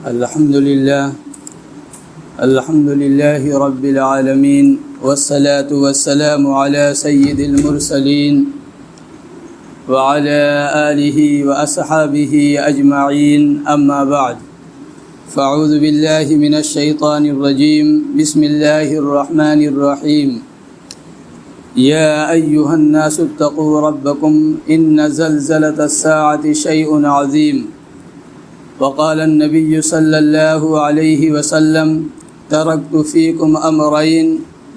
الحمد لله رب العالمين والصلاة والسلام على سيد المرسلين وعلى آله وأصحابه أجمعين أما بعد فأعوذ بالله من الشيطان الرجيم بسم الله الرحمن الرحيم يا أيها الناس اتقوا ربكم إن زلزلة الساعة شيء عظيم وقال النبي صلى الله عليه وسلم تركت فيكم أمرين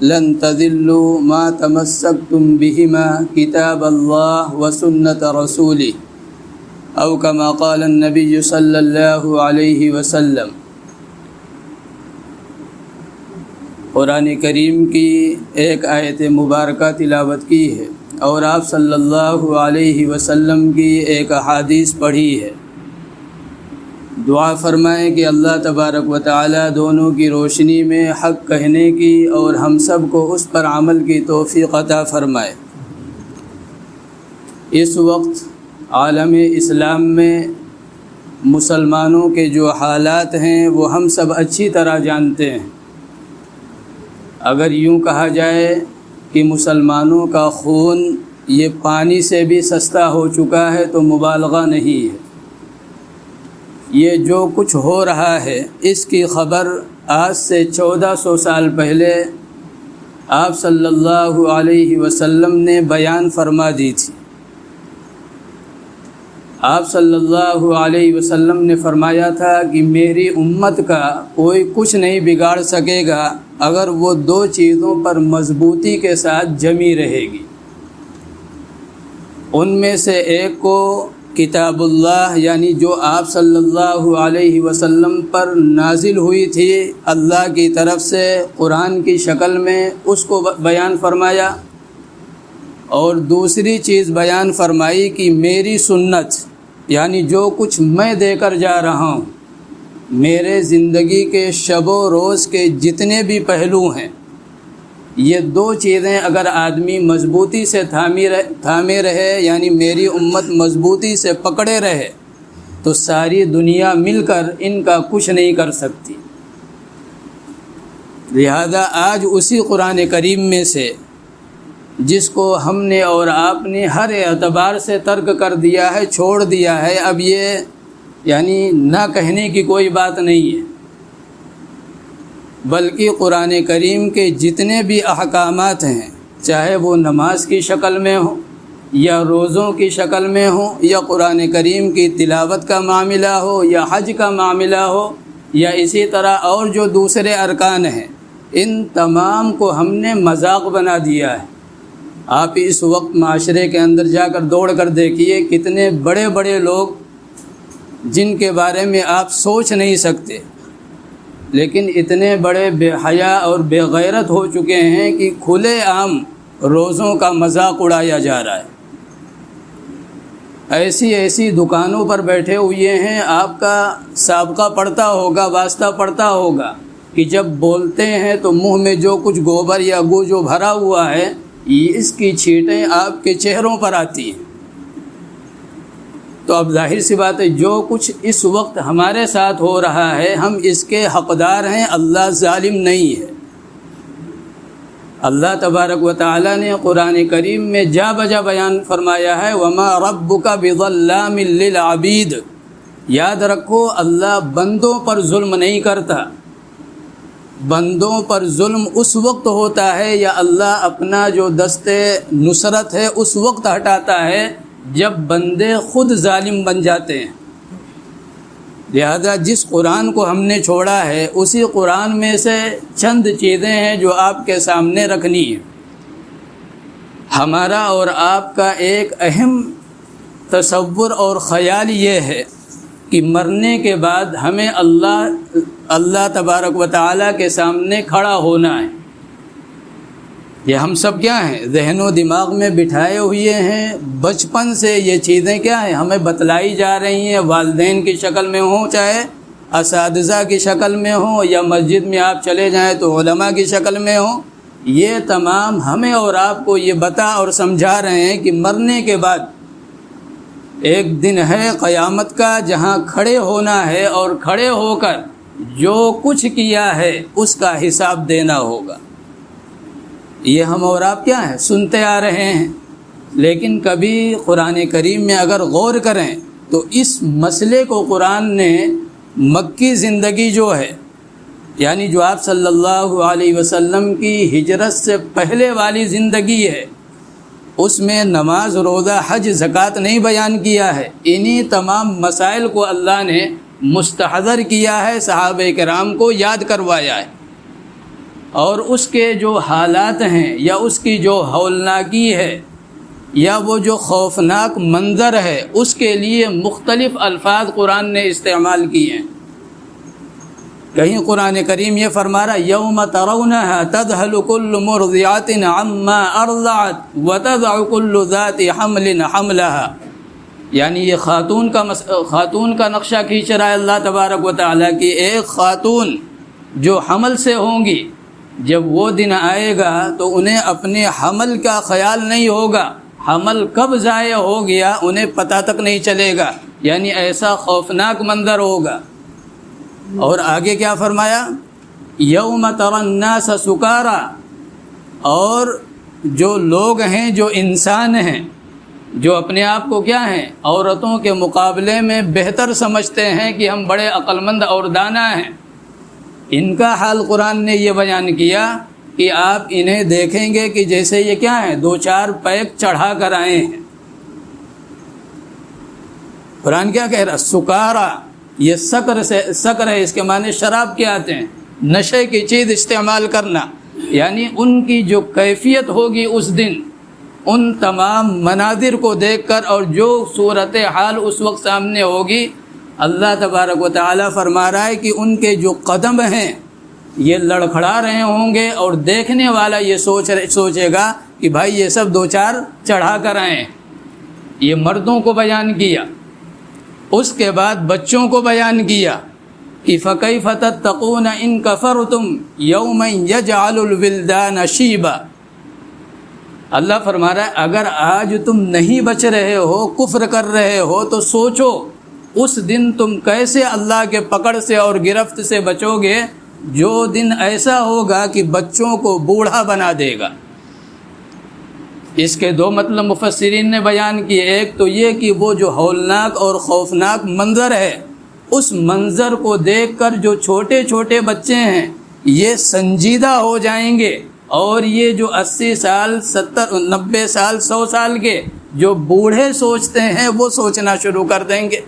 لن تذلوا ما تمسكتم بهما كتاب الله وسنة رسوله أو كما قال النبي صلى الله عليه وسلم۔ قرآن کریم کی ایک آیت مبارکہ تلاوت کی ہے اور آپ صلی اللہ علیہ وسلم کی ایک احادیث پڑھی ہے۔ دعا فرمائیں کہ اللہ تبارک و تعالی دونوں کی روشنی میں حق کہنے کی اور ہم سب کو اس پر عمل کی توفیق عطا فرمائے۔ اس وقت عالم اسلام میں مسلمانوں کے جو حالات ہیں وہ ہم سب اچھی طرح جانتے ہیں۔ اگر یوں کہا جائے کہ مسلمانوں کا خون یہ پانی سے بھی سستا ہو چکا ہے تو مبالغہ نہیں ہے۔ یہ جو کچھ ہو رہا ہے اس کی خبر آج سے 1400 سال پہلے آپ صلی اللہ علیہ وسلم نے بیان فرما دی تھی۔ آپ صلی اللہ علیہ وسلم نے فرمایا تھا کہ میری امت کا کوئی کچھ نہیں بگاڑ سکے گا اگر وہ دو چیزوں پر مضبوطی کے ساتھ جمی رہے گی۔ ان میں سے ایک کو کتاب اللہ یعنی جو آپ صلی اللہ علیہ وسلم پر نازل ہوئی تھی اللہ کی طرف سے قرآن کی شکل میں، اس کو بیان فرمایا، اور دوسری چیز بیان فرمائی کہ میری سنت یعنی جو کچھ میں دے کر جا رہا ہوں، میرے زندگی کے شب و روز کے جتنے بھی پہلو ہیں، یہ دو چیزیں اگر آدمی مضبوطی سے تھامے رہے یعنی میری امت مضبوطی سے پکڑے رہے تو ساری دنیا مل کر ان کا کچھ نہیں کر سکتی۔ لہذا آج اسی قرآن کریم میں سے جس کو ہم نے اور آپ نے ہر اعتبار سے ترک کر دیا ہے، چھوڑ دیا ہے، اب یہ یعنی نہ کہنے کی کوئی بات نہیں ہے، بلکہ قرآن کریم کے جتنے بھی احکامات ہیں، چاہے وہ نماز کی شکل میں ہوں یا روزوں کی شکل میں ہوں یا قرآن کریم کی تلاوت کا معاملہ ہو یا حج کا معاملہ ہو یا اسی طرح اور جو دوسرے ارکان ہیں، ان تمام کو ہم نے مذاق بنا دیا ہے۔ آپ اس وقت معاشرے کے اندر جا کر دوڑ کر دیکھیے کتنے بڑے بڑے لوگ جن کے بارے میں آپ سوچ نہیں سکتے، لیکن اتنے بڑے بے حیا اور بے غیرت ہو چکے ہیں کہ کھلے عام روزوں کا مذاق اڑایا جا رہا ہے۔ ایسی دکانوں پر بیٹھے ہوئے ہیں، آپ کا سابقہ پڑتا ہوگا، واسطہ پڑتا ہوگا کہ جب بولتے ہیں تو منہ میں جو کچھ گوبر یا گو جو بھرا ہوا ہے اس کی چھینٹیں آپ کے چہروں پر آتی ہیں۔ تو اب ظاہر سی بات ہے جو کچھ اس وقت ہمارے ساتھ ہو رہا ہے ہم اس کے حقدار ہیں، اللہ ظالم نہیں ہے۔ اللہ تبارک و تعالی نے قرآن کریم میں جا بجا بیان فرمایا ہے وَمَا رَبُّكَ بِظَلَّامٍ لِّلْعَبِيدِ، یاد رکھو اللہ بندوں پر ظلم نہیں کرتا۔ بندوں پر ظلم اس وقت ہوتا ہے یا اللہ اپنا جو دست نصرت ہے اس وقت ہٹاتا ہے جب بندے خود ظالم بن جاتے ہیں۔ لہذا جس قرآن کو ہم نے چھوڑا ہے اسی قرآن میں سے چند چیزیں ہیں جو آپ کے سامنے رکھنی ہیں۔ ہمارا اور آپ کا ایک اہم تصور اور خیال یہ ہے کہ مرنے کے بعد ہمیں اللہ تبارک و تعالیٰ کے سامنے کھڑا ہونا ہے۔ یہ ہم سب کیا ہیں ذہن و دماغ میں بٹھائے ہوئے ہیں، بچپن سے یہ چیزیں کیا ہیں ہمیں بتلائی جا رہی ہیں، والدین کی شکل میں ہوں، چاہے اساتذہ کی شکل میں ہوں، یا مسجد میں آپ چلے جائیں تو علماء کی شکل میں ہوں۔ یہ تمام ہمیں اور آپ کو یہ بتا اور سمجھا رہے ہیں کہ مرنے کے بعد ایک دن ہے قیامت کا جہاں کھڑے ہونا ہے اور کھڑے ہو کر جو کچھ کیا ہے اس کا حساب دینا ہوگا۔ یہ ہم اور آپ کیا ہیں، سنتے آ رہے ہیں، لیکن کبھی قرآن کریم میں اگر غور کریں تو اس مسئلے کو قرآن نے مکی زندگی جو ہے، یعنی جو آپ صلی اللہ علیہ وسلم کی ہجرت سے پہلے والی زندگی ہے، اس میں نماز، روزہ، حج، زکوٰۃ نہیں بیان کیا ہے۔ انہی تمام مسائل کو اللہ نے مستحضر کیا ہے، صحابہ کرام کو یاد کروایا ہے، اور اس کے جو حالات ہیں یا اس کی جو ہولناکی ہے یا وہ جو خوفناک منظر ہے، اس کے لیے مختلف الفاظ قرآن نے استعمال کیے ہیں۔ کہیں قرآن کریم یہ فرما رہا یوم ترونها تذهل كل مرضعۃ عما ارضعت وتضع كل ذات حمل حملها، یعنی یہ خاتون کا نقشہ کھینچ رہا ہے اللہ تبارک و تعالیٰ کی، ایک خاتون جو حمل سے ہوں گی، جب وہ دن آئے گا تو انہیں اپنے حمل کا خیال نہیں ہوگا، حمل کب ضائع ہو گیا انہیں پتہ تک نہیں چلے گا، یعنی ایسا خوفناک منظر ہوگا۔ اور آگے کیا فرمایا، یوم تری الناس سکارا، اور جو لوگ ہیں، جو انسان ہیں، جو اپنے آپ کو کیا ہیں، عورتوں کے مقابلے میں بہتر سمجھتے ہیں کہ ہم بڑے عقل مند اور دانا ہیں، ان کا حال قرآن نے یہ بیان کیا کہ آپ انہیں دیکھیں گے کہ جیسے یہ کیا ہیں، 2-4 پیک چڑھا کر آئے ہیں۔ قرآن کیا کہہ رہا، سکارا، یہ سکر ہے، اس کے معنی شراب کے آتے ہیں، نشے کی چیز استعمال کرنا، یعنی ان کی جو کیفیت ہوگی اس دن، ان تمام مناظر کو دیکھ کر اور جو صورتحال اس وقت سامنے ہوگی، اللہ تبارک و تعالیٰ فرما رہا ہے کہ ان کے جو قدم ہیں یہ لڑکھڑا رہے ہوں گے، اور دیکھنے والا یہ سوچے گا کہ بھائی یہ سب 2-4 چڑھا کر آئے۔ یہ مردوں کو بیان کیا، اس کے بعد بچوں کو بیان کیا کہ فَكَيْفَ تَتَّقُونَ إِن كَفَرْتُمْ يَوْمًا يَجْعَلُ الْوِلْدَانَ شِيبًا۔ اللہ فرما رہا ہے اگر آج تم نہیں بچ رہے ہو، کفر کر رہے ہو، تو سوچو اس دن تم کیسے اللہ کے پکڑ سے اور گرفت سے بچو گے، جو دن ایسا ہوگا کہ بچوں کو بوڑھا بنا دے گا۔ اس کے 2 مطلب مفسرین نے بیان کیے، ایک تو یہ کہ وہ جو ہولناک اور خوفناک منظر ہے، اس منظر کو دیکھ کر جو چھوٹے چھوٹے بچے ہیں یہ سنجیدہ ہو جائیں گے، اور یہ جو 80 سال 70 90 سال 100 سال کے جو بوڑھے سوچتے ہیں وہ سوچنا شروع کر دیں گے۔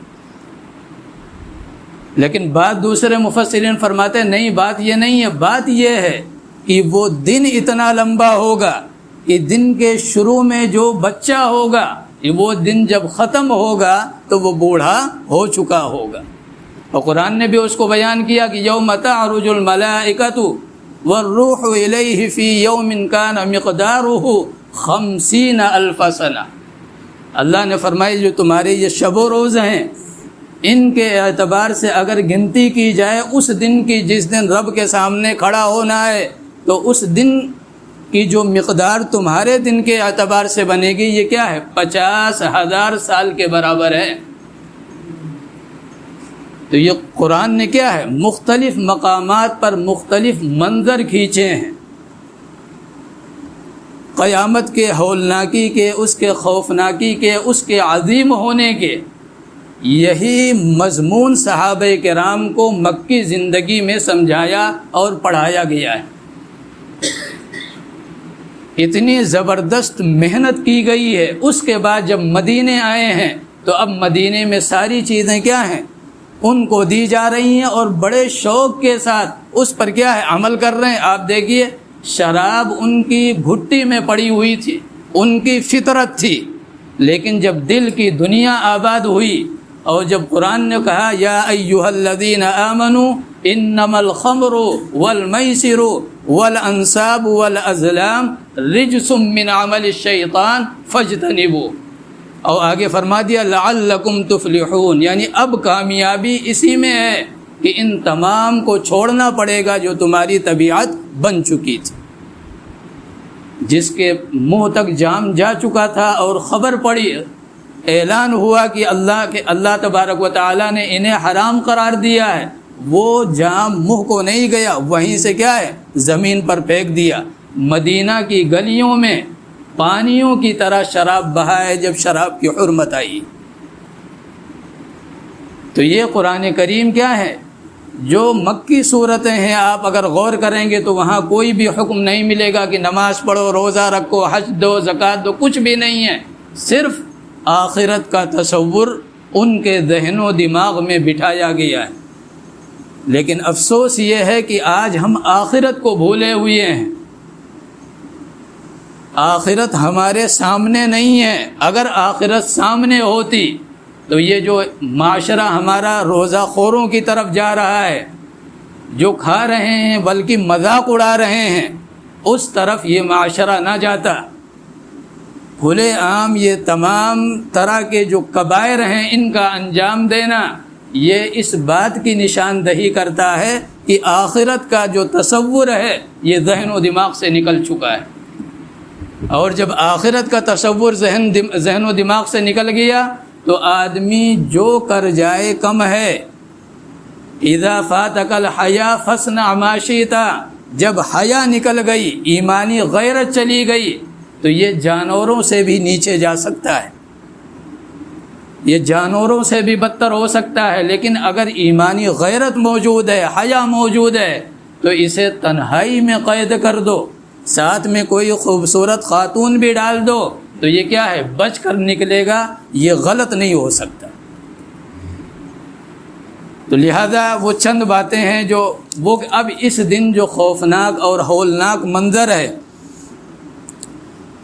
لیکن بات دوسرے مفسرین فرماتے ہیں نہیں، بات یہ نہیں ہے، بات یہ ہے کہ وہ دن اتنا لمبا ہوگا کہ دن کے شروع میں جو بچہ ہوگا، وہ دن جب ختم ہوگا تو وہ بوڑھا ہو چکا ہوگا۔ اور قرآن نے بھی اس کو بیان کیا کہ یوم تعرج الملائکۃ والروح الیہ فی یوم کان مقدارہ 50,000 سنہ۔ اللہ نے فرمایا جو تمہارے یہ شب و روز ہیں، ان کے اعتبار سے اگر گنتی کی جائے اس دن کی جس دن رب کے سامنے کھڑا ہونا ہے، تو اس دن کی جو مقدار تمہارے دن کے اعتبار سے بنے گی یہ کیا ہے، 50,000 سال کے برابر ہے۔ تو یہ قرآن نے کیا ہے، مختلف مقامات پر مختلف منظر کھینچے ہیں، قیامت کے ہولناکی کے، اس کے خوفناکی کے، اس کے عظیم ہونے کے۔ یہی مضمون صحابہ کرام کو مکی زندگی میں سمجھایا اور پڑھایا گیا ہے۔ اتنی زبردست محنت کی گئی ہے۔ اس کے بعد جب مدینے آئے ہیں تو اب مدینے میں ساری چیزیں کیا ہیں، ان کو دی جا رہی ہیں، اور بڑے شوق کے ساتھ اس پر کیا ہے، عمل کر رہے ہیں۔ آپ دیکھیے شراب ان کی گھٹی میں پڑی ہوئی تھی، ان کی فطرت تھی، لیکن جب دل کی دنیا آباد ہوئی اور جب قرآن نے کہا یا ایھا الذین آمنوا انما الخمر والمیسر والانصاب والازلام رجس من عمل الشیطان فاجتنبوہ، اور آگے فرما دیا لعلکم تفلحون، یعنی اب کامیابی اسی میں ہے کہ ان تمام کو چھوڑنا پڑے گا جو تمہاری طبیعت بن چکی تھی۔ جس کے منہ تک جام جا چکا تھا اور خبر پڑی اعلان ہوا کہ اللہ تبارک و تعالیٰ نے انہیں حرام قرار دیا ہے، وہ جام منہ کو نہیں گیا، وہیں سے کیا ہے زمین پر پھینک دیا۔ مدینہ کی گلیوں میں پانیوں کی طرح شراب بہا ہے جب شراب کی حرمت آئی۔ تو یہ قرآن کریم کیا ہے، جو مکی صورتیں ہیں، آپ اگر غور کریں گے تو وہاں کوئی بھی حکم نہیں ملے گا کہ نماز پڑھو، روزہ رکھو، حج دو، زکوٰۃ دو، کچھ بھی نہیں ہے۔ صرف آخرت کا تصور ان کے ذہن و دماغ میں بٹھایا گیا ہے۔ لیکن افسوس یہ ہے کہ آج ہم آخرت کو بھولے ہوئے ہیں۔ آخرت ہمارے سامنے نہیں ہے۔ اگر آخرت سامنے ہوتی تو یہ جو معاشرہ ہمارا روزہ خوروں کی طرف جا رہا ہے، جو کھا رہے ہیں بلکہ مذاق اڑا رہے ہیں، اس طرف یہ معاشرہ نہ جاتا۔ کھلے عام یہ تمام طرح کے جو کبائر ہیں ان کا انجام دینا، یہ اس بات کی نشاندہی کرتا ہے کہ آخرت کا جو تصور ہے یہ ذہن و دماغ سے نکل چکا ہے۔ اور جب آخرت کا تصور ذہن و دماغ سے نکل گیا تو آدمی جو کر جائے کم ہے۔ اذا فاتک الحیا فاصنع ما شئت، جب حیا نکل گئی، ایمانی غیرت چلی گئی تو یہ جانوروں سے بھی نیچے جا سکتا ہے، یہ جانوروں سے بھی بدتر ہو سکتا ہے۔ لیکن اگر ایمانی غیرت موجود ہے، حیا موجود ہے، تو اسے تنہائی میں قید کر دو، ساتھ میں کوئی خوبصورت خاتون بھی ڈال دو تو یہ کیا ہے، بچ کر نکلے گا، یہ غلط نہیں ہو سکتا۔ تو لہذا وہ چند باتیں ہیں جو وہ اب اس دن جو خوفناک اور ہولناک منظر ہے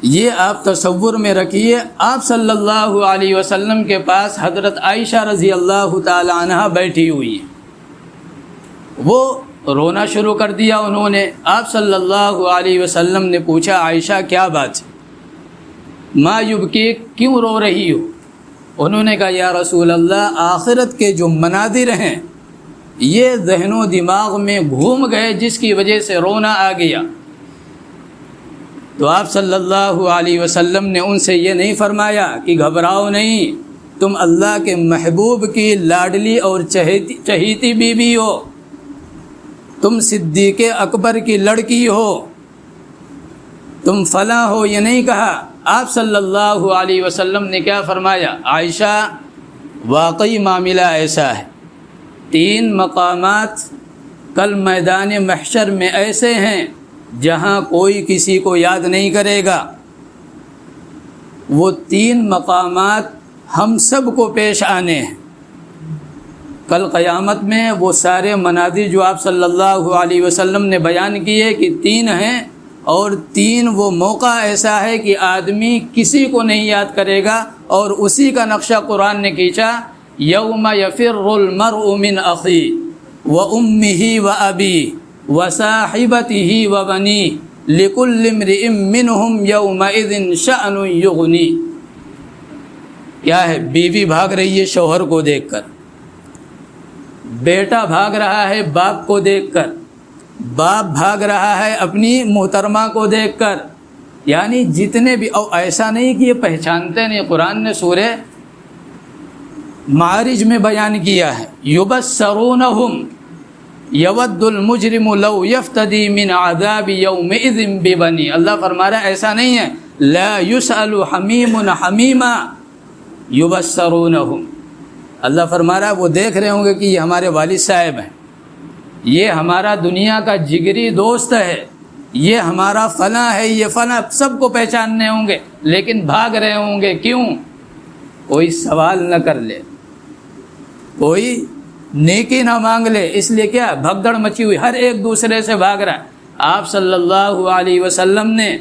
یہ آپ تصور میں رکھیے۔ آپ صلی اللہ علیہ وسلم کے پاس حضرت عائشہ رضی اللہ تعالی عنہ بیٹھی ہوئی ہیں، وہ رونا شروع کر دیا انہوں نے۔ آپ صلی اللہ علیہ وسلم نے پوچھا، عائشہ کیا بات ہے، ما یبکیک، کیوں رو رہی ہو؟ انہوں نے کہا، یا رسول اللہ، آخرت کے جو مناظر ہیں یہ ذہن و دماغ میں گھوم گئے جس کی وجہ سے رونا آ گیا۔ تو آپ صلی اللہ علیہ وسلم نے ان سے یہ نہیں فرمایا کہ گھبراؤ نہیں، تم اللہ کے محبوب کی لاڈلی اور چہیتی بیوی ہو، تم صدیق اکبر کی لڑکی ہو، تم فلاں ہو، یہ نہیں کہا۔ آپ صلی اللہ علیہ وسلم نے کیا فرمایا، عائشہ واقعی معاملہ ایسا ہے، 3 مقامات کل میدان محشر میں ایسے ہیں جہاں کوئی کسی کو یاد نہیں کرے گا۔ وہ 3 مقامات ہم سب کو پیش آنے ہیں کل قیامت میں۔ وہ سارے مناظر جو آپ صلی اللہ علیہ وسلم نے بیان کیے کہ 3 ہیں، اور 3 وہ موقع ایسا ہے کہ آدمی کسی کو نہیں یاد کرے گا، اور اسی کا نقشہ قرآن نے کھینچا، یوم یفر المرء من اخی وامہ وابی وصاحبتہ وبنی لکل امرئ منہم یومئذ شأن یغنی۔ کیا ہے، بیوی بھاگ رہی ہے شوہر کو دیکھ کر، بیٹا بھاگ رہا ہے باپ کو دیکھ کر، باپ بھاگ رہا ہے اپنی محترمہ کو دیکھ کر، یعنی جتنے بھی، اور ایسا نہیں کہ یہ پہچانتے نہیں، قرآن نے سورہ معارج میں بیان کیا ہے، یبصرونہم یود المجرم لو یفتدی من عذاب یومئذ ببنی۔ اللہ فرما رہا ہے ایسا نہیں ہے، لا یسأل حمیم حمیما یبصرونہم۔ اللہ فرما رہا ہے وہ دیکھ رہے ہوں گے کہ یہ ہمارے والد صاحب ہیں، یہ ہمارا دنیا کا جگری دوست ہے، یہ ہمارا فلاں ہے، یہ فلاں، سب کو پہچاننے ہوں گے، لیکن بھاگ رہے ہوں گے۔ کیوں؟ کوئی سوال نہ کر لے، کوئی نیکی نہ مانگ لے، اس لیے کیا بھگدڑ مچی ہوئی، ہر ایک دوسرے سے بھاگ رہا ہے۔ آپ صلی اللہ علیہ وسلم نے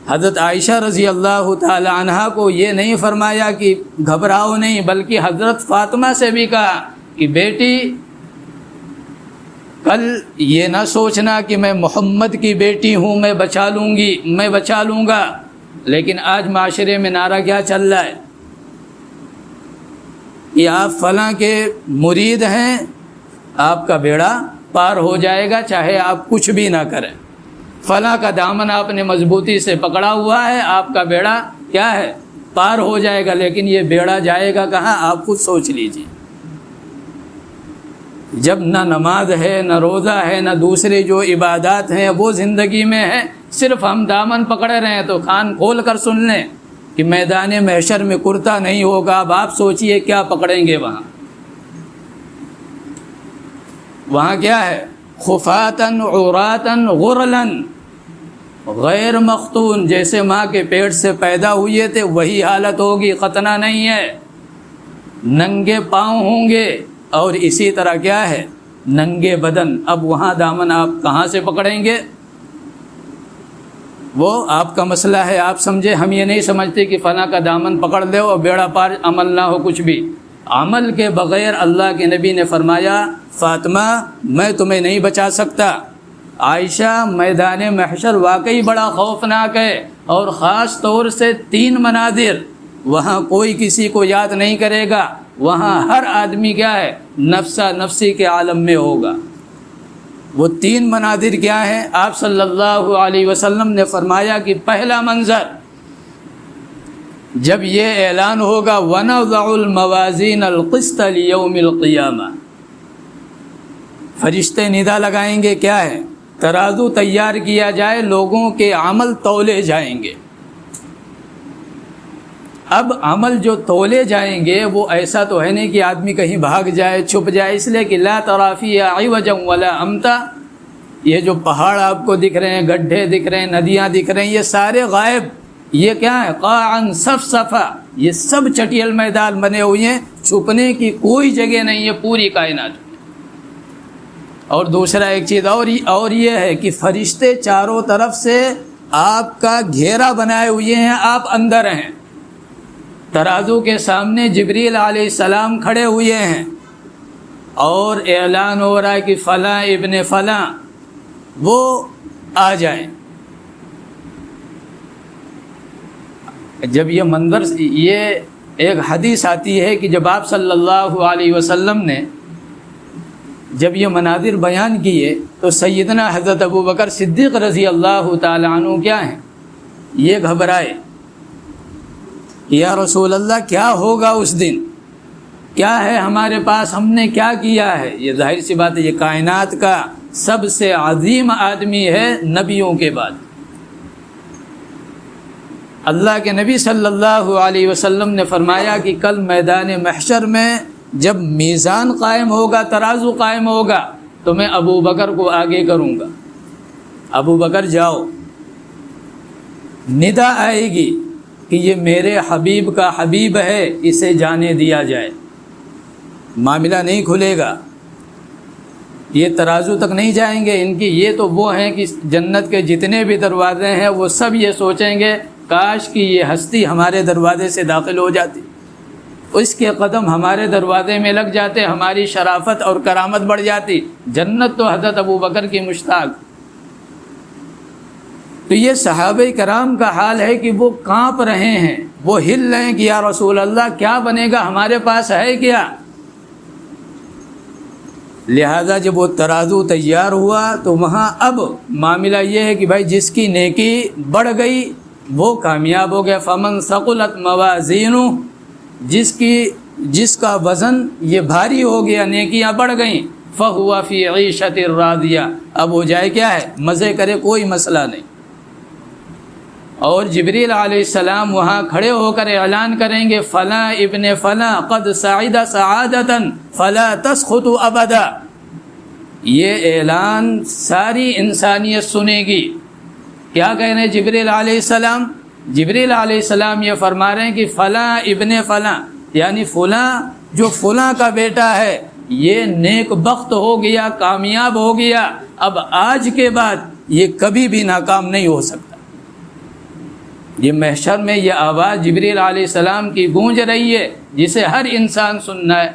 حضرت عائشہ رضی اللہ تعالی عنہا کو یہ نہیں فرمایا کہ گھبراؤ نہیں، بلکہ حضرت فاطمہ سے بھی کہا کہ بیٹی کل یہ نہ سوچنا کہ میں محمد کی بیٹی ہوں، میں بچا لوں گی، میں بچا لوں گا۔ لیکن آج معاشرے میں نعرہ کیا چل رہا ہے کہ آپ فلاں کے مرید ہیں، آپ کا بیڑا پار ہو جائے گا چاہے آپ کچھ بھی نہ کریں۔ فلاں کا دامن آپ نے مضبوطی سے پکڑا ہوا ہے، آپ کا بیڑا کیا ہے، پار ہو جائے گا، لیکن یہ بیڑا جائے گا کہاں؟ آپ خود سوچ لیجیے۔ جب نہ نماز ہے، نہ روزہ ہے، نہ دوسرے جو عبادات ہیں وہ زندگی میں ہے، صرف ہم دامن پکڑے رہے ہیں، تو کان کھول کر سن لیں کہ میدان محشر میں کرتا نہیں ہوگا۔ اب آپ سوچئے کیا پکڑیں گے وہاں؟ وہاں کیا ہے؟ خفاتن عوراتن غرلن، غیر مختون، جیسے ماں کے پیٹ سے پیدا ہوئے تھے وہی حالت ہوگی، ختنہ نہیں ہے، ننگے پاؤں ہوں گے، اور اسی طرح کیا ہے؟ ننگے بدن۔ اب وہاں دامن آپ کہاں سے پکڑیں گے؟ وہ آپ کا مسئلہ ہے، آپ سمجھے۔ ہم یہ نہیں سمجھتے کہ فلاں کا دامن پکڑ لے اور بیڑا پار، عمل نہ ہو کچھ بھی۔ عمل کے بغیر اللہ کے نبی نے فرمایا فاطمہ میں تمہیں نہیں بچا سکتا۔ عائشہ میدان محشر واقعی بڑا خوفناک ہے، اور خاص طور سے 3 مناظر، وہاں کوئی کسی کو یاد نہیں کرے گا، وہاں ہر آدمی کیا ہے؟ نفسا نفسی کے عالم میں ہوگا۔ وہ 3 مناظر کیا ہیں؟ آپ صلی اللہ علیہ وسلم نے فرمایا کہ پہلا منظر جب یہ اعلان ہوگا وَنَضَعُ الْمَوَازِينَ الْقِسْطَ لِيَوْمِ الْقِيَامَةِ، فرشتے ندا لگائیں گے، کیا ہے؟ ترازو تیار کیا جائے، لوگوں کے عمل تولے جائیں گے۔ اب عمل جو تولے جائیں گے وہ ایسا تو ہے نہیں کہ آدمی کہیں بھاگ جائے، چھپ جائے، اس لیے کہ لا تری فیہا عوجا ولا امتا، یہ جو پہاڑ آپ کو دکھ رہے ہیں، گڈھے دکھ رہے ہیں، ندیاں دکھ رہے ہیں، یہ سارے غائب۔ یہ کیا ہے؟ قاعا صفصفا، یہ سب چٹیل میدان بنے ہوئے ہیں، چھپنے کی کوئی جگہ نہیں ہے پوری کائنات۔ اور دوسرا ایک چیز اور یہ ہے کہ فرشتے چاروں طرف سے آپ کا گھیرا بنائے ہوئے ہیں، آپ اندر ہیں۔ ترازو کے سامنے جبریل علیہ السلام کھڑے ہوئے ہیں، اور اعلان ہو رہا ہے کہ فلاں ابن فلاں وہ آ جائیں۔ جب یہ منظر، یہ ایک حدیث آتی ہے کہ جب آپ صلی اللہ علیہ وسلم نے جب یہ مناظر بیان کیے تو سیدنا حضرت ابوبکر صدیق رضی اللہ تعالی عنہ کیا ہیں؟ یہ گھبرائے، یا رسول اللہ کیا ہوگا اس دن؟ کیا ہے ہمارے پاس؟ ہم نے کیا کیا ہے؟ یہ ظاہر سی بات ہے، یہ کائنات کا سب سے عظیم آدمی ہے نبیوں کے بعد۔ اللہ کے نبی صلی اللہ علیہ وسلم نے فرمایا کہ کل میدان محشر میں جب میزان قائم ہوگا، ترازو قائم ہوگا، تو میں ابو بکر کو آگے کروں گا، ابو بکر جاؤ۔ ندا آئے گی کہ یہ میرے حبیب کا حبیب ہے، اسے جانے دیا جائے۔ معاملہ نہیں کھلے گا، یہ ترازو تک نہیں جائیں گے ان کی۔ یہ تو وہ ہیں کہ جنت کے جتنے بھی دروازے ہیں وہ سب یہ سوچیں گے کاش کہ یہ ہستی ہمارے دروازے سے داخل ہو جاتی، اس کے قدم ہمارے دروازے میں لگ جاتے، ہماری شرافت اور کرامت بڑھ جاتی۔ جنت تو حضرت ابوبکر کی مشتاق۔ تو یہ صحابہ کرام کا حال ہے کہ وہ کانپ رہے ہیں، وہ ہل رہے ہیں کہ یا رسول اللہ کیا بنے گا، ہمارے پاس ہے کیا؟ لہذا جب وہ ترازو تیار ہوا تو وہاں اب معاملہ یہ ہے کہ بھائی جس کی نیکی بڑھ گئی وہ کامیاب ہو گیا۔ فمن ثقلت موازینہ، جس کا وزن یہ بھاری ہو گیا، نیکیاں بڑھ گئیں، فہو فی عیشۃ راضیہ، اب ہو جائے کیا ہے؟ مزے کرے، کوئی مسئلہ نہیں۔ اور جبریل علیہ السلام وہاں کھڑے ہو کر اعلان کریں گے فلاں ابن فلاں قد سعد سعادۃ فلا تسخط ابدا۔ یہ اعلان ساری انسانیت سنے گی۔ کیا کہہ رہے ہیں جبریل علیہ السلام؟ جبریل علیہ السلام یہ فرما رہے ہیں کہ فلاں ابن فلاں، یعنی فلاں جو فلاں کا بیٹا ہے یہ نیک بخت ہو گیا، کامیاب ہو گیا، اب آج کے بعد یہ کبھی بھی ناکام نہیں ہو سکتا۔ یہ محشر میں یہ آواز جبریل علیہ السلام کی گونج رہی ہے جسے ہر انسان سننا ہے۔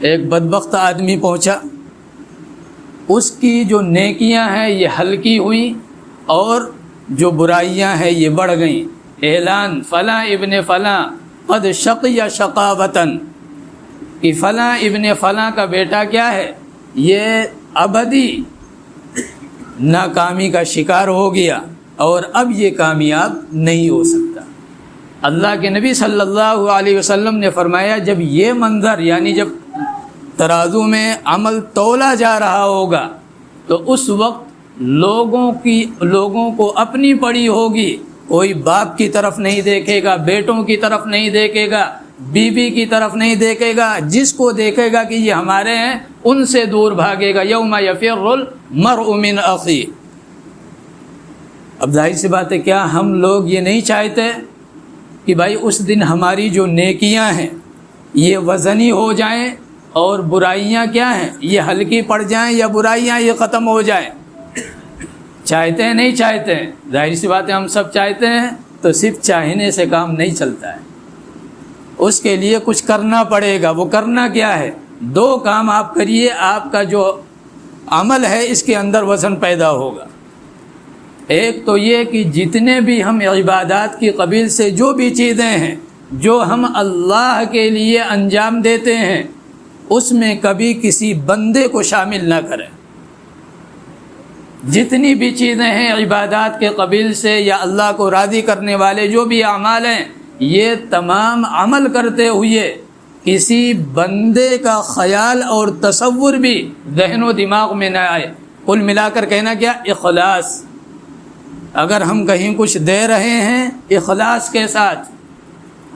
ایک بدبخت آدمی پہنچا، اس کی جو نیکیاں ہیں یہ ہلکی ہوئیں اور جو برائیاں ہیں یہ بڑھ گئیں۔ اعلان فلاں ابن فلاں قد شقی شقاوتن، کہ فلاں ابن فلاں کا بیٹا کیا ہے؟ یہ ابدی ناکامی کا شکار ہو گیا اور اب یہ کامیاب نہیں ہو سکتا۔ اللہ کے نبی صلی اللہ علیہ وسلم نے فرمایا جب یہ منظر یعنی جب ترازو میں عمل تولا جا رہا ہوگا تو اس وقت لوگوں کو اپنی پڑی ہوگی، کوئی باپ کی طرف نہیں دیکھے گا، بیٹوں کی طرف نہیں دیکھے گا، بیوی کی طرف نہیں دیکھے گا، جس کو دیکھے گا کہ یہ ہمارے ہیں ان سے دور بھاگے گا۔ یوم یفر المرء من اخیہ۔ اب ظاہر سی بات ہے کیا ہم لوگ یہ نہیں چاہتے کہ بھائی اس دن ہماری جو نیکیاں ہیں یہ وزنی ہو جائیں اور برائیاں کیا ہیں یہ ہلکی پڑ جائیں، یا برائیاں یہ ختم ہو جائیں؟ چاہتے ہیں نہیں چاہتے ہیں؟ ظاہر سی بات ہے ہم سب چاہتے ہیں، تو صرف چاہنے سے کام نہیں چلتا ہے، اس کے لیے کچھ کرنا پڑے گا۔ وہ کرنا کیا ہے؟ دو کام آپ کریے، آپ کا جو عمل ہے اس کے اندر وزن پیدا ہوگا۔ ایک تو یہ کہ جتنے بھی ہم عبادات کی قبیل سے جو بھی چیزیں ہیں جو ہم اللہ کے لیے انجام دیتے ہیں اس میں کبھی کسی بندے کو شامل نہ کریں۔ جتنی بھی چیزیں ہیں عبادات کے قبیل سے یا اللہ کو راضی کرنے والے جو بھی اعمال ہیں، یہ تمام عمل کرتے ہوئے کسی بندے کا خیال اور تصور بھی ذہن و دماغ میں نہ آئے۔ کل ملا کر کہنا کیا؟ اخلاص۔ اگر ہم کہیں کچھ دے رہے ہیں اخلاص کے ساتھ،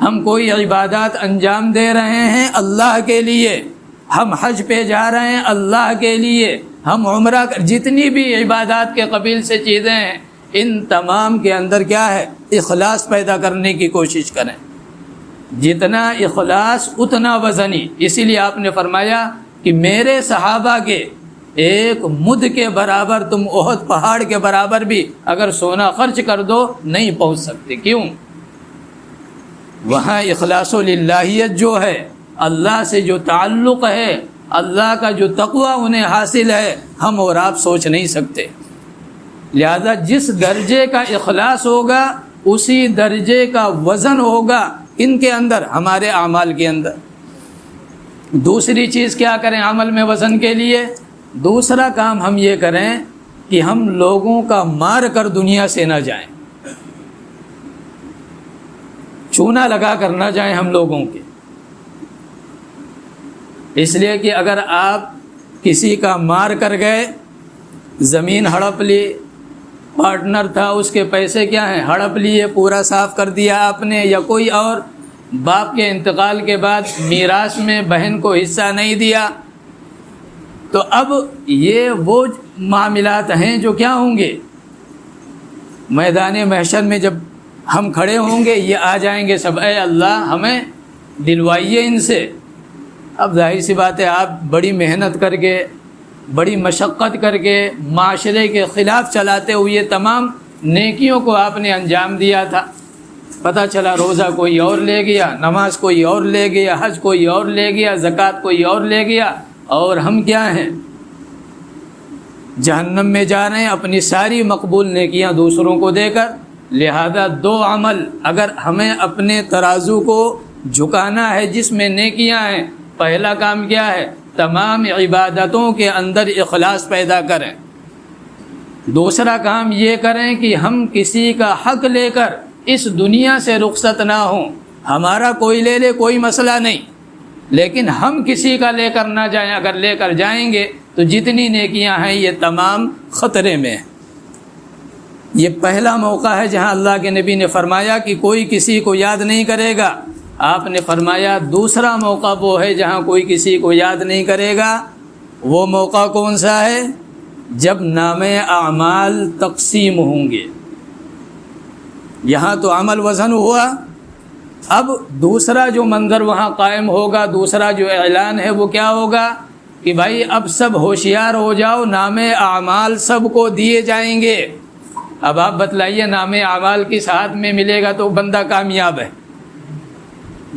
ہم کوئی عبادات انجام دے رہے ہیں اللہ کے لیے، ہم حج پہ جا رہے ہیں اللہ کے لیے، ہم عمرہ، جتنی بھی عبادات کے قبیل سے چیزیں ہیں ان تمام کے اندر کیا ہے؟ اخلاص پیدا کرنے کی کوشش کریں۔ جتنا اخلاص اتنا وزنی۔ اسی لیے آپ نے فرمایا کہ میرے صحابہ کے ایک مد کے برابر تم احد پہاڑ کے برابر بھی اگر سونا خرچ کر دو نہیں پہنچ سکتے۔ کیوں؟ وہاں اخلاص للہیت جو ہے، اللہ سے جو تعلق ہے، اللہ کا جو تقوی انہیں حاصل ہے، ہم اور آپ سوچ نہیں سکتے۔ لہذا جس درجے کا اخلاص ہوگا اسی درجے کا وزن ہوگا ان کے اندر، ہمارے اعمال کے اندر۔ دوسری چیز کیا کریں عمل میں وزن کے لیے؟ دوسرا کام ہم یہ کریں کہ ہم لوگوں کا مار کر دنیا سے نہ جائیں، چونا لگا کر نہ جائیں ہم لوگوں کے۔ اس لیے کہ اگر آپ کسی کا مار کر گئے، زمین ہڑپ لی، پارٹنر تھا اس کے پیسے کیا ہیں ہڑپ لیے، پورا صاف کر دیا آپ نے، یا کوئی اور باپ کے انتقال کے بعد میراث میں بہن کو حصہ نہیں دیا، تو اب یہ وہ معاملات ہیں جو کیا ہوں گے میدان محشر میں جب ہم کھڑے ہوں گے، یہ آ جائیں گے سب، اے اللہ ہمیں دلوائیے ان سے۔ اب ظاہر سی بات ہے آپ بڑی محنت کر کے، بڑی مشقت کر کے معاشرے کے خلاف چلاتے ہوئے تمام نیکیوں کو آپ نے انجام دیا تھا، پتہ چلا روزہ کوئی اور لے گیا، نماز کوئی اور لے گیا، حج کوئی اور لے گیا، زکوٰۃ کوئی اور لے گیا، اور ہم کیا ہیں جہنم میں جا رہے ہیں اپنی ساری مقبول نیکیاں دوسروں کو دے کر۔ لہذا دو عمل اگر ہمیں اپنے ترازو کو جھکانا ہے جس میں نیکیاں ہیں، پہلا کام کیا ہے؟ تمام عبادتوں کے اندر اخلاص پیدا کریں۔ دوسرا کام یہ کریں کہ ہم کسی کا حق لے کر اس دنیا سے رخصت نہ ہوں۔ ہمارا کوئی لے لے کوئی مسئلہ نہیں، لیکن ہم کسی کا لے کر نہ جائیں۔ اگر لے کر جائیں گے تو جتنی نیکیاں ہیں یہ تمام خطرے میں ہیں۔ یہ پہلا موقع ہے جہاں اللہ کے نبی نے فرمایا کہ کوئی کسی کو یاد نہیں کرے گا۔ آپ نے فرمایا دوسرا موقع وہ ہے جہاں کوئی کسی کو یاد نہیں کرے گا۔ وہ موقع کون سا ہے؟ جب نامے اعمال تقسیم ہوں گے۔ یہاں تو عمل وزن ہوا، اب دوسرا جو منظر وہاں قائم ہوگا، دوسرا جو اعلان ہے وہ کیا ہوگا کہ بھائی اب سب ہوشیار ہو جاؤ، نامے اعمال سب کو دیے جائیں گے۔ اب آپ بتلائیے نامے اعمال کس ہاتھ میں ملے گا تو بندہ کامیاب ہے؟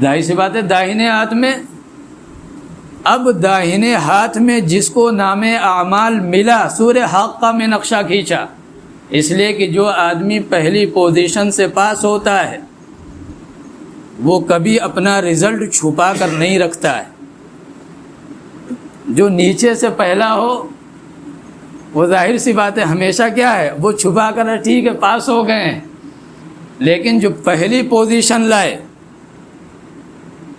ظاہر سی بات ہے داہنے ہاتھ میں۔ اب داہنے ہاتھ میں جس کو نام اعمال ملا، سورہ حاقہ میں نقشہ کھینچا، اس لیے کہ جو آدمی پہلی پوزیشن سے پاس ہوتا ہے وہ کبھی اپنا رزلٹ چھپا کر نہیں رکھتا ہے۔ جو نیچے سے پہلا ہو وہ ظاہر سی بات ہے ہمیشہ کیا ہے وہ چھپا کر ٹھیک ہے پاس ہو گئے ہیں، لیکن جو پہلی پوزیشن لائے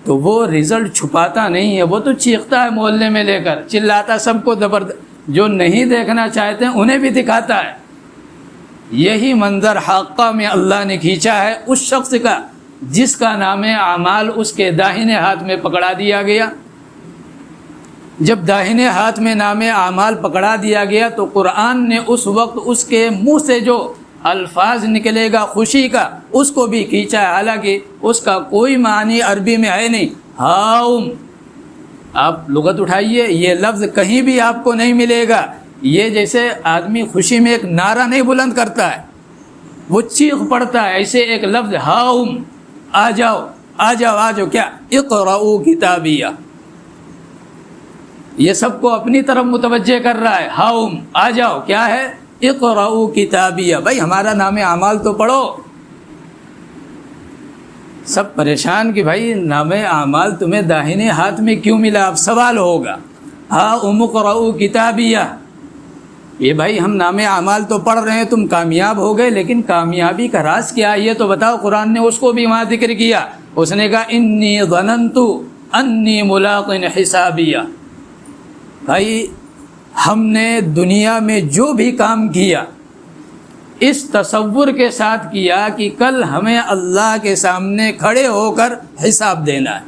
تو وہ رزلٹ چھپاتا نہیں ہے، وہ تو چیختا ہے محلے میں لے کر، چلاتا سب کو جو نہیں دیکھنا چاہتے ہیں انہیں بھی دکھاتا ہے۔ یہی منظر حاقہ میں اللہ نے کھینچا ہے اس شخص کا جس کا نام اعمال اس کے داہنے ہاتھ میں پکڑا دیا گیا۔ جب داہنے ہاتھ میں نام اعمال پکڑا دیا گیا تو قرآن نے اس وقت اس کے منہ سے جو الفاظ نکلے گا خوشی کا اس کو بھی کھینچا ہے، حالانکہ اس کا کوئی معنی عربی میں ہے نہیں۔ ہاؤم، آپ لغت اٹھائیے، یہ لفظ کہیں بھی آپ کو نہیں ملے گا۔ یہ جیسے آدمی خوشی میں ایک نعرہ نہیں بلند کرتا ہے، وہ چیخ پڑتا ہے، ایسے ایک لفظ ہاؤم، آ جاؤ آ جاؤ آ جاؤ، کیا اقرؤ کتابیہ، یہ سب کو اپنی طرف متوجہ کر رہا ہے۔ ہاؤم، آ جاؤ، کیا ہے؟ اقرؤ کتابیہ، بھائی ہمارا نام اعمال تو پڑھو۔ سب پریشان کہ بھائی نام اعمال تمہیں داہنے ہاتھ میں کیوں ملا؟ اب سوال ہوگا، ہاؤم اقرؤ کتابیہ، یہ بھائی ہم نام اعمال تو پڑھ رہے ہیں، تم کامیاب ہو گئے، لیکن کامیابی کا راز کیا ہے یہ تو بتاؤ۔ قرآن نے اس کو بھی وہاں ذکر کیا، اس نے کہا انی ظننت انی ملاق حسابیہ، بھائی ہم نے دنیا میں جو بھی کام کیا اس تصور کے ساتھ کیا کہ کل ہمیں اللہ کے سامنے کھڑے ہو کر حساب دینا ہے۔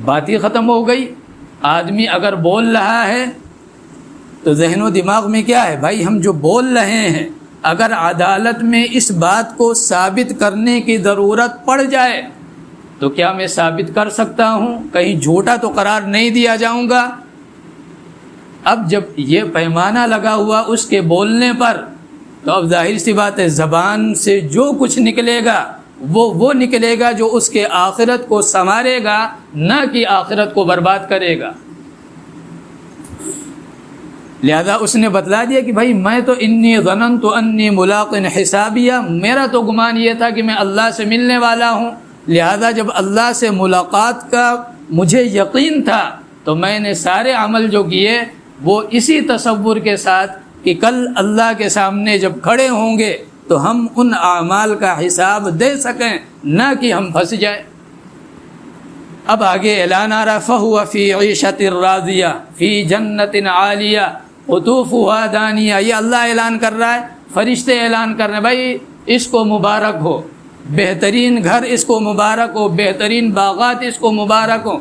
بات ہی ختم ہو گئی۔ آدمی اگر بول رہا ہے تو ذہن و دماغ میں کیا ہے؟ بھائی ہم جو بول رہے ہیں اگر عدالت میں اس بات کو ثابت کرنے کی ضرورت پڑ جائے تو کیا میں ثابت کر سکتا ہوں؟ کہیں جھوٹا تو قرار نہیں دیا جاؤں گا۔ اب جب یہ پیمانہ لگا ہوا اس کے بولنے پر تو اب ظاہر سی بات ہے زبان سے جو کچھ نکلے گا وہ نکلے گا جو اس کے آخرت کو سنوارے گا، نہ کہ آخرت کو برباد کرے گا۔ لہذا اس نے بتلا دیا کہ بھائی میں تو انی ظننت انی ملاق حسابیہ، میرا تو گمان یہ تھا کہ میں اللہ سے ملنے والا ہوں، لہذا جب اللہ سے ملاقات کا مجھے یقین تھا تو میں نے سارے عمل جو کیے وہ اسی تصور کے ساتھ کہ کل اللہ کے سامنے جب کھڑے ہوں گے تو ہم ان اعمال کا حساب دے سکیں، نہ کہ ہم پھنس جائیں۔ اب آگے اعلان آ رہا، فَهُوَ فِي عِيشَةٍ رَاضِيَةٍ فِي جَنَّةٍ عَالِيَةٍ قُطُوفُهَا دَانِيَةٌ، یہ اللہ اعلان کر رہا ہے، فرشتے اعلان کر رہے ہیں، بھائی اس کو مبارک ہو، بہترین گھر اس کو مبارک ہو، بہترین باغات اس کو مبارک ہو۔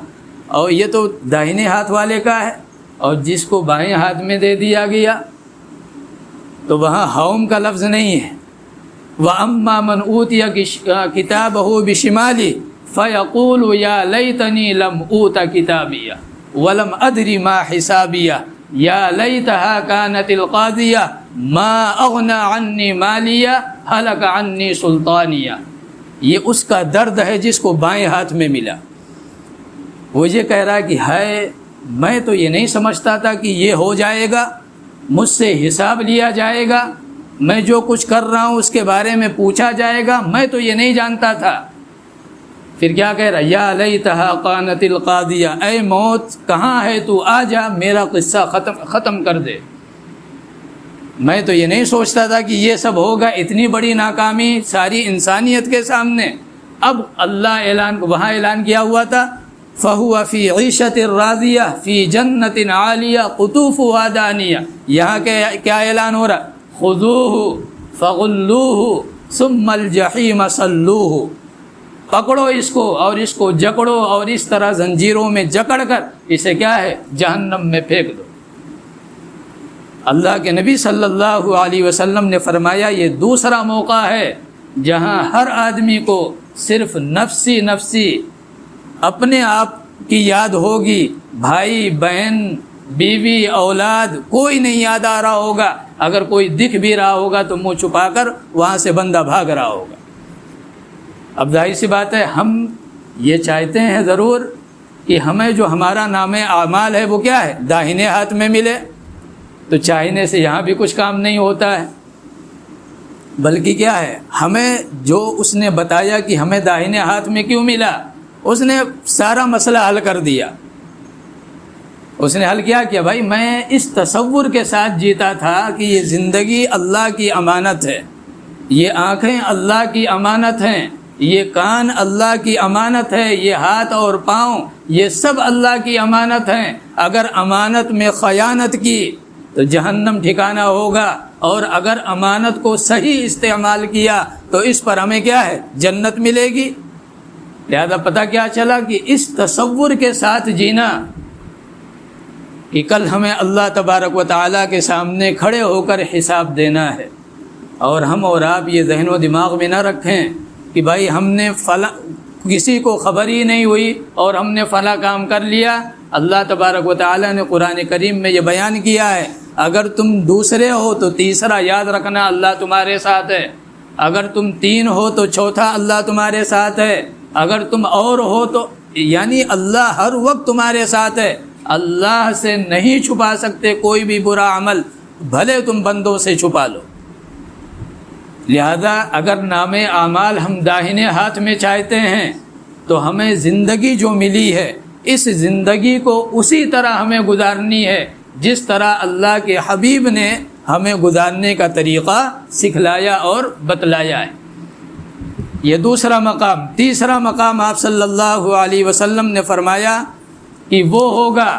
اور یہ تو داہنے ہاتھ والے کا ہے، اور جس کو بائیں ہاتھ میں دے دیا گیا تو وہاں ہاؤم کا لفظ نہیں ہے۔ وَأَمَّا مَنْ أُوتِيَ كِتَابَهُ بِشِمَالِهِ فَيَقُولُ يَا لَيْتَنِي لَمْ أُوتَ كِتَابِيَهْ وَلَمْ أَدْرِ مَا حِسَابِيَهْ يَا لَيْتَهَا كَانَتِ الْقَاضِيَةَ مَا أَغْنَى عَنِّي مَالِيَهْ هَلَكَ عَنِّي سُلْطَانِيَهْ، یہ اس کا درد ہے جس کو بائیں ہاتھ میں ملا۔ وہ یہ کہہ رہا ہے کہ ہائے میں تو یہ نہیں سمجھتا تھا کہ یہ ہو جائے گا، مجھ سے حساب لیا جائے گا، میں جو کچھ کر رہا ہوں اس کے بارے میں پوچھا جائے گا، میں تو یہ نہیں جانتا تھا۔ پھر کیا کہہ رہا، یا لیتہا کانت القاضیہ، اے موت کہاں ہے تو، آ جا میرا قصہ ختم کر دے۔ میں تو یہ نہیں سوچتا تھا کہ یہ سب ہوگا، اتنی بڑی ناکامی ساری انسانیت کے سامنے۔ اب اللہ وہاں اعلان کیا ہوا تھا، فَهُوَ فِي عِيشَةٍ رَاضِيَةٍ فِي جَنَّةٍ عَالِيَةٍ قُطُوفُهَا دَانِيَةٌ، یہاں کیا اعلان ہو رہا، خُذُوهُ فَغُلُّوهُ ثُمَّ الْجَحِيمَ صَلُّوهُ، پکڑو اس کو اور اس کو جکڑو اور اس طرح زنجیروں میں جکڑ کر اسے کیا ہے جہنم میں پھینک دو۔ اللہ کے نبی صلی اللہ علیہ وسلم نے فرمایا یہ دوسرا موقع ہے جہاں ہر آدمی کو صرف نفسی اپنے آپ کی یاد ہوگی، بھائی بہن بیوی اولاد کوئی نہیں یاد آ رہا ہوگا، اگر کوئی دکھ بھی رہا ہوگا تو منہ چھپا کر وہاں سے بندہ بھاگ رہا ہوگا۔ اب ظاہر سی بات ہے ہم یہ چاہتے ہیں ضرور کہ ہمیں جو ہمارا نام اعمال ہے وہ کیا ہے داہنے ہاتھ میں ملے، تو چاہنے سے یہاں بھی کچھ کام نہیں ہوتا ہے، بلکہ کیا ہے ہمیں جو اس نے بتایا کہ ہمیں داہنے ہاتھ میں کیوں ملا، اس نے سارا مسئلہ حل کر دیا۔ اس نے حل کیا بھائی میں اس تصور کے ساتھ جیتا تھا کہ یہ زندگی اللہ کی امانت ہے، یہ آنکھیں اللہ کی امانت ہیں، یہ کان اللہ کی امانت ہے، یہ ہاتھ اور پاؤں یہ سب اللہ کی امانت ہیں۔ اگر امانت میں خیانت کی تو جہنم ٹھکانہ ہوگا، اور اگر امانت کو صحیح استعمال کیا تو اس پر ہمیں کیا ہے؟ جنت ملے گی۔ لہذا پتہ کیا چلا کہ اس تصور کے ساتھ جینا کہ کل ہمیں اللہ تبارک و تعالیٰ کے سامنے کھڑے ہو کر حساب دینا ہے، اور ہم اور آپ یہ ذہن و دماغ میں نہ رکھیں کہ بھائی ہم نے فلاں، کسی کو خبر ہی نہیں ہوئی اور ہم نے فلاں کام کر لیا۔ اللہ تبارک و تعالیٰ نے قرآن کریم میں یہ بیان کیا ہے، اگر تم دوسرے ہو تو تیسرا یاد رکھنا اللہ تمہارے ساتھ ہے، اگر تم تین ہو تو چوتھا اللہ تمہارے ساتھ ہے، اگر تم اور ہو تو، یعنی اللہ ہر وقت تمہارے ساتھ ہے۔ اللہ سے نہیں چھپا سکتے کوئی بھی برا عمل، بھلے تم بندوں سے چھپا لو۔ لہذا اگر نام اعمال ہم داہنے ہاتھ میں چاہتے ہیں تو ہمیں زندگی جو ملی ہے اس زندگی کو اسی طرح ہمیں گزارنی ہے جس طرح اللہ کے حبیب نے ہمیں گزارنے کا طریقہ سکھلایا اور بتلایا ہے۔ یہ دوسرا مقام۔ تیسرا مقام آپ صلی اللہ علیہ وسلم نے فرمایا کہ وہ ہوگا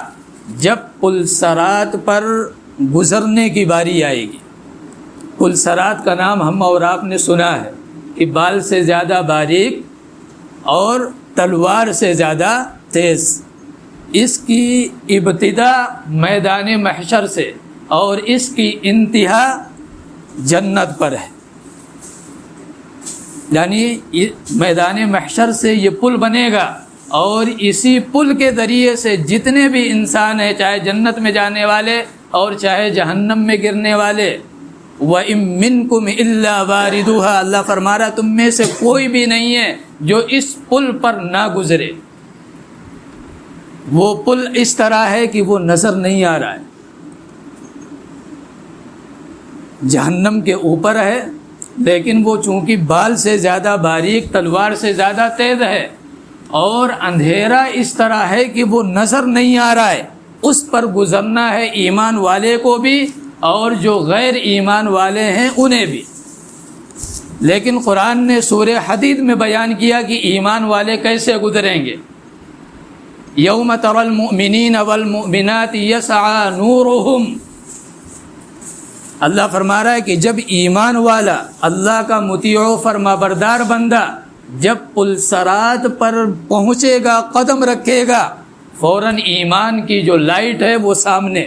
جب پل صراط پر گزرنے کی باری آئے گی۔ پل صراط کا نام ہم اور آپ نے سنا ہے کہ بال سے زیادہ باریک اور تلوار سے زیادہ تیز۔ اس کی ابتدا میدان محشر سے اور اس کی انتہا جنت پر ہے، یعنی میدان محشر سے یہ پل بنے گا، اور اسی پل کے ذریعے سے جتنے بھی انسان ہیں، چاہے جنت میں جانے والے اور چاہے جہنم میں گرنے والے، وَإِن مِّنكُمْ إِلَّا وَارِدُهَا، اللہ فرما رہا تم میں سے کوئی بھی نہیں ہے جو اس پل پر نہ گزرے۔ وہ پل اس طرح ہے کہ وہ نظر نہیں آ رہا ہے، جہنم کے اوپر ہے، لیکن وہ چونکہ بال سے زیادہ باریک، تلوار سے زیادہ تیز ہے، اور اندھیرا اس طرح ہے کہ وہ نظر نہیں آ رہا ہے۔ اس پر گزرنا ہے ایمان والے کو بھی اور جو غیر ایمان والے ہیں انہیں بھی۔ لیکن قرآن نے سورہ حدید میں بیان کیا کہ ایمان والے کیسے گزریں گے۔ یوم تری المؤمنین والمؤمنات یسعی نورہم، اللہ فرما رہا ہے کہ جب ایمان والا، اللہ کا مطیع و فرما بردار بندہ جب پل صراط پر پہنچے گا، قدم رکھے گا، فوراً ایمان کی جو لائٹ ہے وہ سامنے،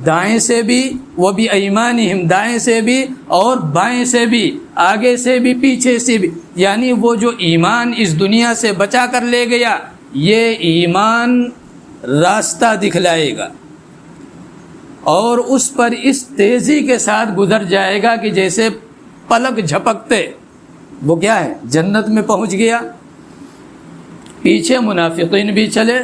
دائیں سے بھی، وہ بھی ایمانہم، دائیں سے بھی اور بائیں سے بھی، آگے سے بھی پیچھے سے بھی، یعنی وہ جو ایمان اس دنیا سے بچا کر لے گیا، یہ ایمان راستہ دکھلائے گا اور اس پر اس تیزی کے ساتھ گزر جائے گا کہ جیسے پلک جھپکتے وہ کیا ہے؟ جنت میں پہنچ گیا۔ پیچھے منافقین بھی چلے،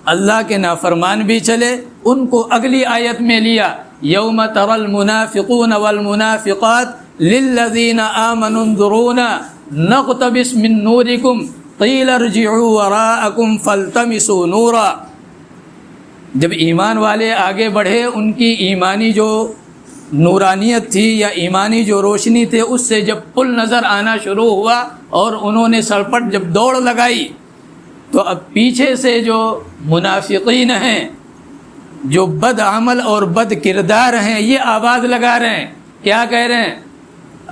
اللہ کے نافرمان بھی چلے، ان کو اگلی آیت میں لیا، یوم تری المنافقون والمنافقات للذین آمنوا انظرونا نقتبس من نورکم قیل ارجعوا وراءکم فالتمسوا نورا۔ جب ایمان والے آگے بڑھے، ان کی ایمانی جو نورانیت تھی یا ایمانی جو روشنی تھی، اس سے جب پل نظر آنا شروع ہوا اور انہوں نے سرپٹ جب دوڑ لگائی، تو اب پیچھے سے جو منافقین ہیں، جو بد عمل اور بد کردار ہیں، یہ آواز لگا رہے ہیں، کیا کہہ رہے ہیں؟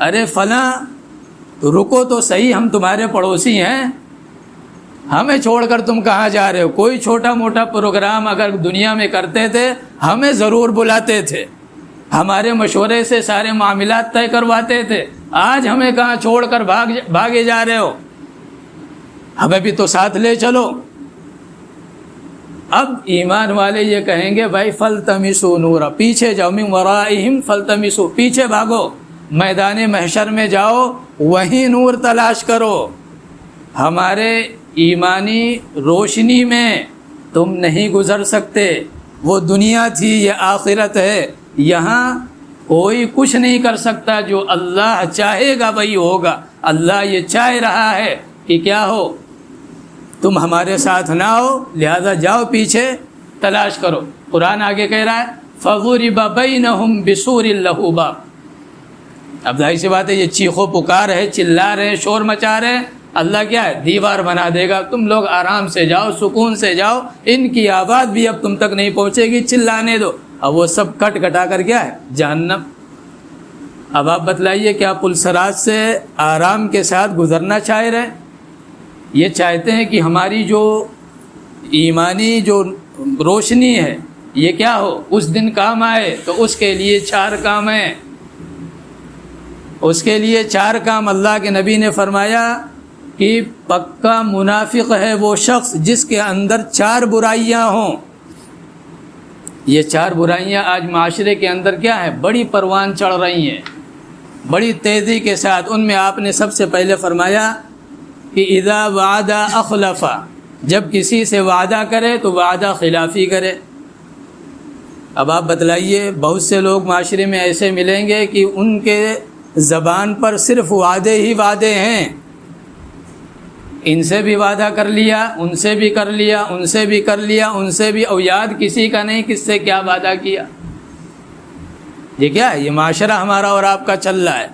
ارے فلاں رکو تو صحیح، ہم تمہارے پڑوسی ہیں، ہمیں چھوڑ کر تم کہاں جا رہے ہو؟ کوئی چھوٹا موٹا پروگرام اگر دنیا میں کرتے تھے ہمیں ضرور بلاتے تھے، ہمارے مشورے سے سارے معاملات طے کرواتے تھے، آج ہمیں کہاں چھوڑ کر بھاگے جا رہے ہو؟ ہمیں بھی تو ساتھ لے چلو۔ اب ایمان والے یہ کہیں گے بھائی فَالْتَمِسُوا نُورًا، پیچھے جاؤ، مِن وَرَائِهِمْ فَالْتَمِسُوا، پیچھے بھاگو، میدان محشر میں جاؤ، وہیں نور تلاش کرو۔ ہمارے ایمانی روشنی میں تم نہیں گزر سکتے، وہ دنیا تھی، یہ آخرت ہے، یہاں کوئی کچھ نہیں کر سکتا، جو اللہ چاہے گا وہی ہوگا۔ اللہ یہ چاہ رہا ہے کہ کیا ہو؟ تم ہمارے ساتھ نہ ہو، لہذا جاؤ پیچھے تلاش کرو۔ قرآن آگے کہہ رہا ہے فَضُرِبَ بَيْنَهُمْ بِسُورٍ لَهُ بَابٌ، اب ظاہر سی بات ہے، یہ چیخو پکار ہے، چلا رہے ہیں، شور مچا رہے ہیں، اللہ کیا ہے، دیوار بنا دے گا، تم لوگ آرام سے جاؤ، سکون سے جاؤ، ان کی آواز بھی اب تم تک نہیں پہنچے گی، چلانے دو۔ اب وہ سب کٹ کٹا کر کیا ہے، جہنم۔ اب آپ بتلائیے کیا پلسرات سے آرام کے ساتھ گزرنا چاہ رہے ہیں؟ یہ چاہتے ہیں کہ ہماری جو ایمانی جو روشنی ہے یہ کیا ہو، اس دن کام آئے، تو اس کے لیے 4 کام ہیں۔ اس کے لیے 4 کام اللہ کے نبی نے فرمایا کہ پکا منافق ہے وہ شخص جس کے اندر 4 برائیاں ہوں۔ یہ 4 برائیاں آج معاشرے کے اندر کیا ہے، بڑی پروان چڑھ رہی ہیں بڑی تیزی کے ساتھ۔ ان میں آپ نے سب سے پہلے فرمایا کہ اذا وعد اخلف، جب کسی سے وعدہ کرے تو وعدہ خلافی کرے۔ اب آپ بتلائیے، بہت سے لوگ معاشرے میں ایسے ملیں گے کہ ان کے زبان پر صرف وعدے ہی وعدے ہیں، ان سے بھی وعدہ کر لیا، ان سے بھی کر لیا، ان سے بھی کر لیا، ان سے بھی، اور یاد کسی کا نہیں کس سے کیا وعدہ کیا۔ یہ کیا ہے، یہ معاشرہ ہمارا اور آپ کا چل رہا ہے۔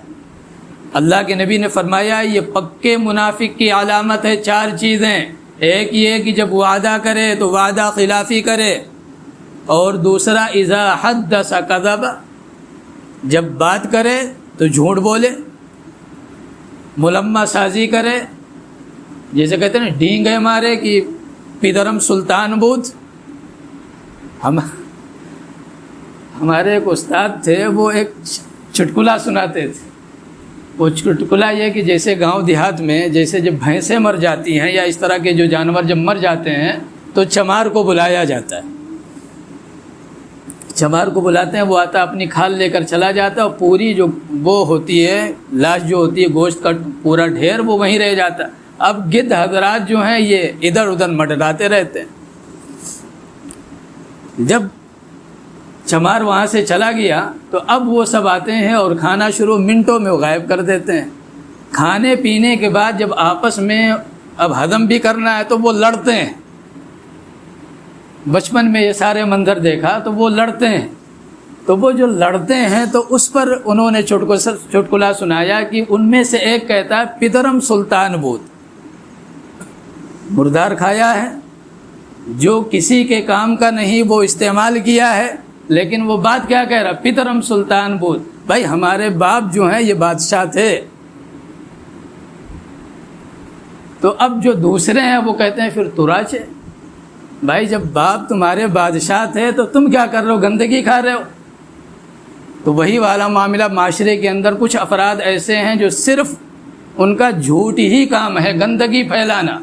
اللہ کے نبی نے فرمایا یہ پکے منافق کی علامت ہے 4 چیزیں۔ ایک یہ کہ جب وعدہ کرے تو وعدہ خلافی کرے، اور دوسرا اذا حدث کذب، جب بات کرے تو جھوٹ بولے، ملمہ سازی کرے، جیسے کہتے ہیں نا ڈینگے مارے کہ پدرم سلطان بود۔ ہمارے ایک استاد تھے، وہ ایک چٹکلا سناتے تھے۔ وہ چٹکلا یہ کہ جیسے گاؤں دیہات میں جیسے جب بھینسیں مر جاتی ہیں یا اس طرح کے جو جانور جب مر جاتے ہیں تو چمار کو بلایا جاتا ہے، چمار کو بلاتے ہیں، وہ آتا اپنی کھال لے کر چلا جاتا ہے، اور پوری جو وہ ہوتی ہے لاش جو ہوتی ہے گوشت کا پورا ڈھیر وہ وہیں رہ جاتا ہے۔ اب گدھ حضرات جو ہیں یہ ادھر ادھر مڈراتے رہتے ہیں۔ جب چمار وہاں سے چلا گیا تو اب وہ سب آتے ہیں اور کھانا شروع منٹوں میں غائب کر دیتے ہیں۔ کھانے پینے کے بعد جب آپس میں اب ہضم بھی کرنا ہے تو وہ لڑتے ہیں۔ بچپن میں یہ سارے منظر دیکھا تو وہ لڑتے ہیں، تو وہ جو لڑتے ہیں تو اس پر انہوں نے چٹکلا سنایا کہ ان میں سے ایک کہتا ہے پدرم سلطان بود، مردار کھایا ہے، جو کسی کے کام کا نہیں وہ استعمال کیا ہے، لیکن وہ بات کیا کہہ رہا، پترم سلطان بود، بھائی ہمارے باپ جو ہیں یہ بادشاہ تھے۔ تو اب جو دوسرے ہیں وہ کہتے ہیں پھر تراچے، بھائی جب باپ تمہارے بادشاہ تھے تو تم کیا کر رہے ہو، گندگی کھا رہے ہو۔ تو وہی والا معاملہ معاشرے کے اندر کچھ افراد ایسے ہیں جو صرف ان کا جھوٹ ہی کام ہے، گندگی پھیلانا،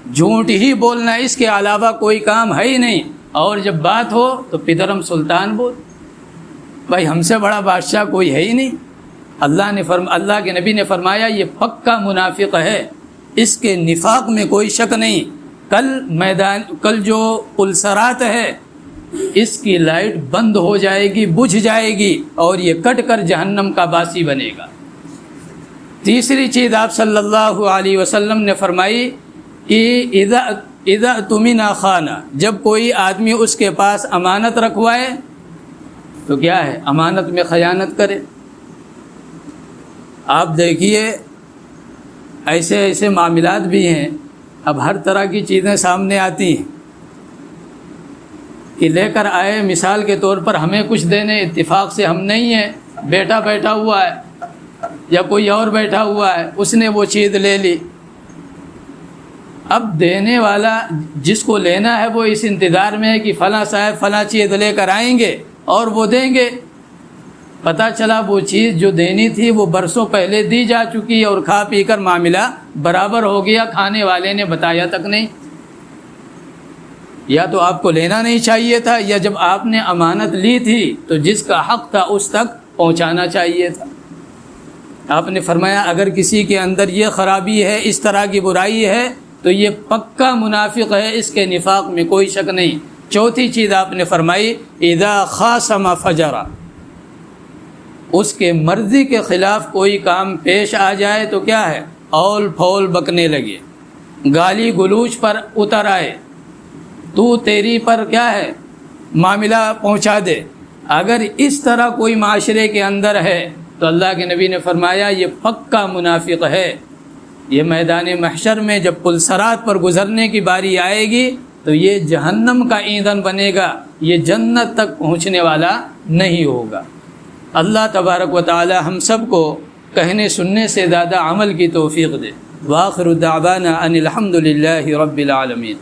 جھوٹ ہی بولنا، اس کے علاوہ کوئی کام ہے ہی نہیں، اور جب بات ہو تو پدرم سلطان بول، بھائی ہم سے بڑا بادشاہ کوئی ہے ہی نہیں۔ اللہ کے نبی نے فرمایا یہ پکا منافق ہے، اس کے نفاق میں کوئی شک نہیں۔ کل جو پلسرات ہے اس کی لائٹ بند ہو جائے گی، بجھ جائے گی، اور یہ کٹ کر جہنم کا باسی بنے گا۔ تیسری چیز آپ صلی اللہ علیہ وسلم نے فرمائی کہ اذا اؤتمن خان، جب کوئی آدمی اس کے پاس امانت رکھوائے تو کیا ہے، امانت میں خیانت کرے۔ آپ دیکھیے ایسے ایسے معاملات بھی ہیں، اب ہر طرح کی چیزیں سامنے آتی ہیں کہ لے کر آئے، مثال کے طور پر ہمیں کچھ دینے، اتفاق سے ہم نہیں ہیں، بیٹا بیٹھا ہوا ہے یا کوئی اور بیٹھا ہوا ہے، اس نے وہ چیز لے لی۔ اب دینے والا جس کو لینا ہے وہ اس انتظار میں ہے کہ فلاں صاحب فلاں چیز لے کر آئیں گے اور وہ دیں گے۔ پتہ چلا وہ چیز جو دینی تھی وہ برسوں پہلے دی جا چکی اور کھا پی کر معاملہ برابر ہو گیا، کھانے والے نے بتایا تک نہیں۔ یا تو آپ کو لینا نہیں چاہیے تھا، یا جب آپ نے امانت لی تھی تو جس کا حق تھا اس تک پہنچانا چاہیے تھا۔ آپ نے فرمایا اگر کسی کے اندر یہ خرابی ہے، اس طرح کی برائی ہے تو یہ پکا منافق ہے، اس کے نفاق میں کوئی شک نہیں۔ چوتھی چیز آپ نے فرمائی اذا خاصم فجر، اس کے مرضی کے خلاف کوئی کام پیش آ جائے تو کیا ہے، اول پھول بکنے لگے، گالی گلوچ پر اتر آئے، تو تیری پر کیا ہے معاملہ پہنچا دے۔ اگر اس طرح کوئی معاشرے کے اندر ہے تو اللہ کے نبی نے فرمایا یہ پکا منافق ہے، یہ میدان محشر میں جب پلسرات پر گزرنے کی باری آئے گی تو یہ جہنم کا ایندھن بنے گا، یہ جنت تک پہنچنے والا نہیں ہوگا۔ اللہ تبارک و تعالی ہم سب کو کہنے سننے سے زیادہ عمل کی توفیق دے۔ وآخر دعوانا ان الحمد للہ رب العالمین۔